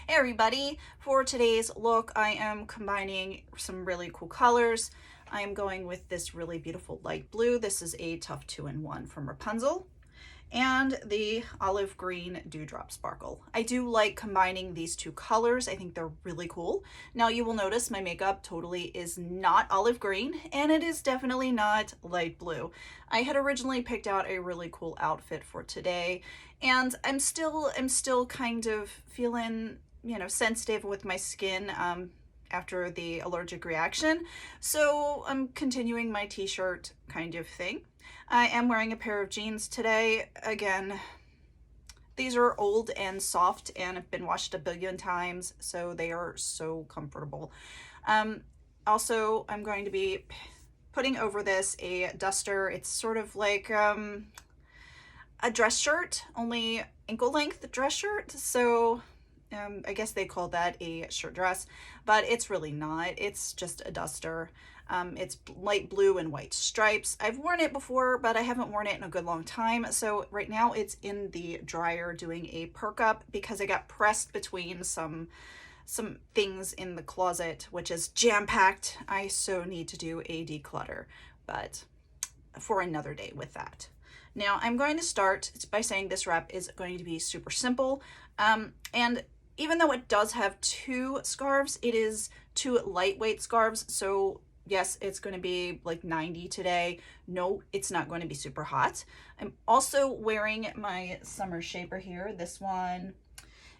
Hey everybody, for today's look I am combining some really cool colors. I am going with this really beautiful light blue. This is a Tough 2-in-1 from Rapunzel, and the olive green Dewdrop Sparkle. I do like combining these two colors. I think they're really cool. Now you will notice my makeup totally is not olive green, and it is definitely not light blue. I had originally picked out a really cool outfit for today, and I'm still kind of feeling, sensitive with my skin after the allergic reaction. So I'm continuing my t-shirt kind of thing. I am wearing a pair of jeans today. Again, these are old and soft and have been washed a billion times, so they are so comfortable. Also, I'm going to be putting over this a duster. It's sort of like a dress shirt, only ankle length dress shirt. So I guess they call that a shirt dress, but it's really not. It's just a duster. It's light blue and white stripes. I've worn it before, but I haven't worn it in a good long time. So right now it's in the dryer doing a perk up because I got pressed between some things in the closet, which is jam-packed. I so need to do a declutter, but for another day with that. Now I'm going to start by saying this wrap is going to be super simple. And even though it does have two scarves, it is two lightweight scarves. So yes, it's going to be like 90 today. No, it's not going to be super hot. I'm also wearing my summer shaper here. This one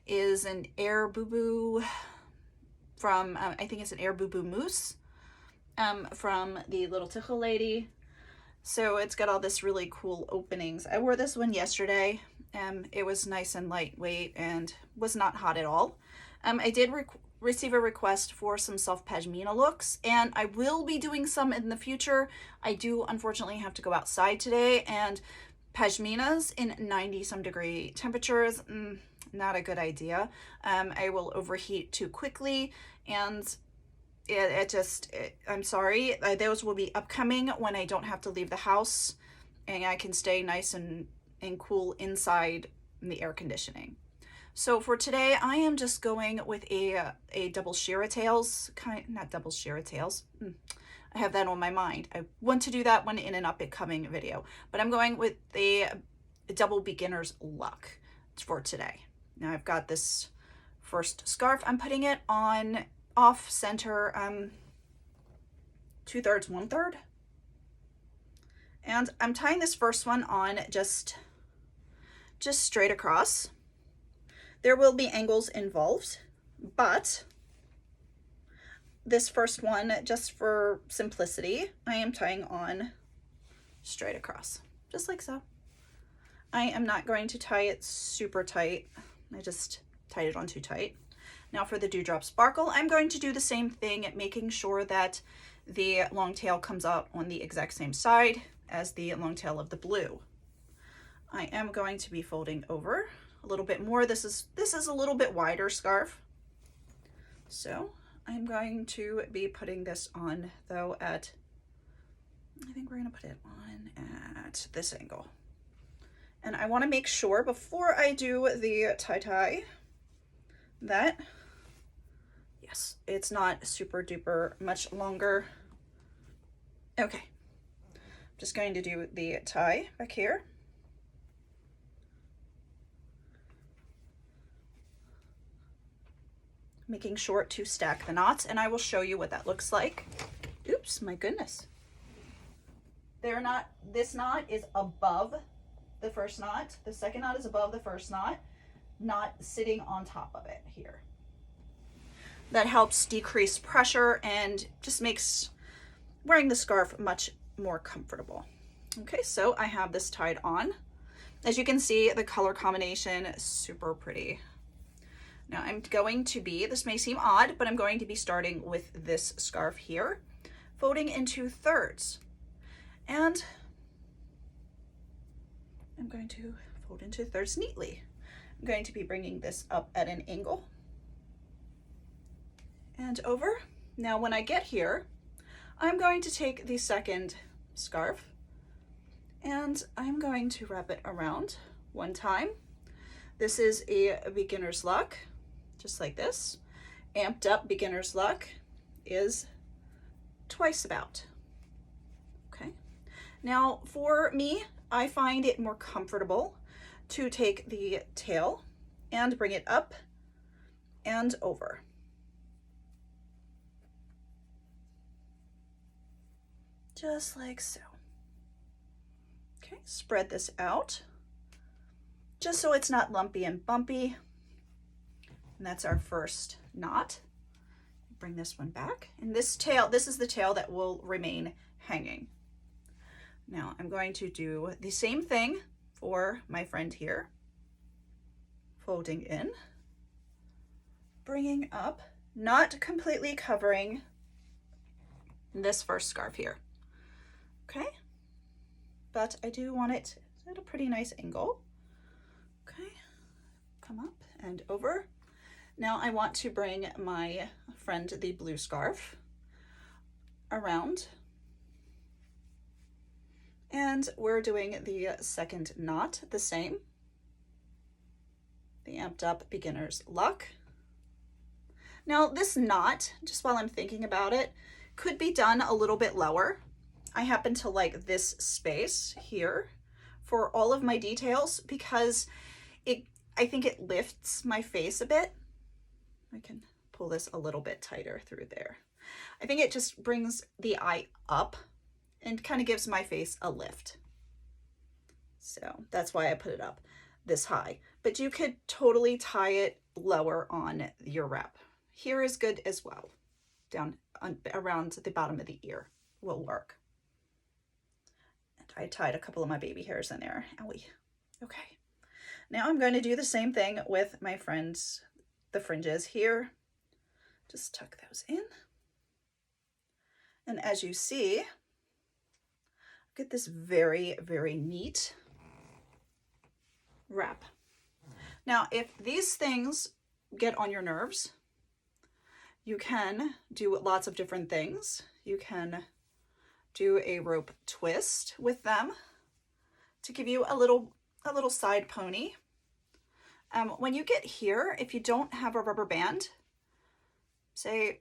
is an Air Boo Boo from, I think it's an Air Boo Boo Mousse from the Little Tickle Lady. So it's got all this really cool openings. I wore this one yesterday. It was nice and lightweight and was not hot at all. I did receive a request for some soft pashmina looks, and I will be doing some in the future. I do unfortunately have to go outside today, and pashminas in 90-some degree temperatures, not a good idea. I will overheat too quickly, and I'm sorry. Those will be upcoming when I don't have to leave the house and I can stay nice and cool inside in the air conditioning. So for today, I am just going with a double Shira Tails, not double Shira Tails. I have that on my mind. I want to do that one in an up-and-coming video, but I'm going with a double beginner's luck for today. Now I've got this first scarf. I'm putting it on off center, 2/3, 1/3. And I'm tying this first one on just straight across. There will be angles involved, but this first one, just for simplicity, I am tying on straight across, just like so. I am not going to tie it super tight. I just tied it on too tight. Now for the Dewdrop Sparkle, I'm going to do the same thing, making sure that the long tail comes out on the exact same side as the long tail of the blue. I am going to be folding over a little bit more. This is a little bit wider scarf. So I'm going to be putting this on though at, I think we're going to put it on at this angle. And I want to make sure before I do the tie that, yes, it's not super duper much longer. Okay, I'm just going to do the tie back here. Making sure to stack the knots, and I will show you what that looks like. Oops, my goodness. This knot is above the first knot. The second knot is above the first knot, not sitting on top of it here. That helps decrease pressure and just makes wearing the scarf much more comfortable. Okay, so I have this tied on. As you can see, the color combination is super pretty. Now I'm going to be, this may seem odd, but I'm going to be starting with this scarf here, folding into thirds. And I'm going to fold into thirds neatly. I'm going to be bringing this up at an angle and over. Now when I get here, I'm going to take the second scarf and I'm going to wrap it around one time. This is a beginner's luck. just like this. Amped Up Beginner's Luck is twice about. Okay. Now for me, I find it more comfortable to take the tail and bring it up and over. Just like so. Okay, spread this out just so it's not lumpy and bumpy. And that's our first knot. Bring this one back. And this tail, this is the tail that will remain hanging. Now I'm going to do the same thing for my friend here. Folding in, bringing up, not completely covering this first scarf here. Okay, but I do want it at a pretty nice angle. Okay, come up and over. Now I want to bring my friend the blue scarf around, and we're doing the second knot the same, the Amped Up Beginner's Luck. Now this knot, just while I'm thinking about it, could be done a little bit lower. I happen to like this space here for all of my details because I think it lifts my face a bit. I can pull this a little bit tighter through there. I think it just brings the eye up and kind of gives my face a lift. So that's why I put it up this high. But you could totally tie it lower on your wrap. Here is good as well. Down around the bottom of the ear will work. I tied a couple of my baby hairs in there. Owie. Okay. Now I'm going to do the same thing with my friends, the fringes here. Just tuck those in. And as you see, get this very, very neat wrap. Now, if these things get on your nerves, you can do lots of different things. You can do a rope twist with them to give you a little side pony. When you get here, if you don't have a rubber band, say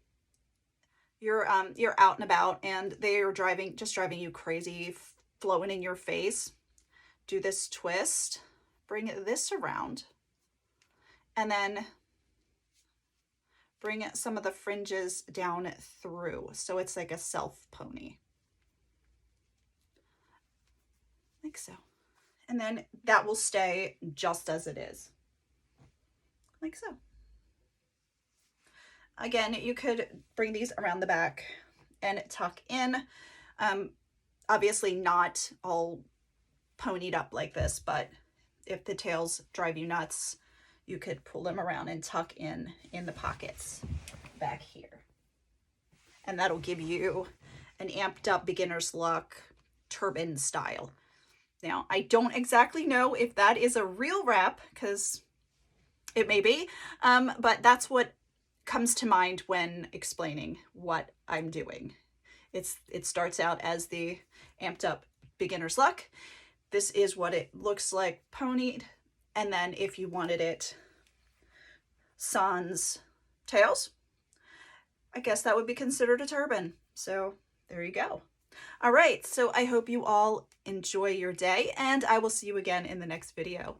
you're out and about and they are just driving you crazy, flowing in your face, do this twist, bring this around, and then bring some of the fringes down through, so it's like a self pony. Like so. And then that will stay just as it is. Like so. Again, you could bring these around the back and tuck in. Obviously not all ponied up like this, but if the tails drive you nuts, you could pull them around and tuck in the pockets back here. And that'll give you an Amped Up Beginner's Luck turban style. Now, I don't exactly know if that is a real wrap, because it may be, but that's what comes to mind when explaining what I'm doing. It starts out as the Amped Up Beginner's Luck. This is what it looks like ponied, and then if you wanted it sans tails, I guess that would be considered a turban. So there you go. All right, so I hope you all enjoy your day, and I will see you again in the next video.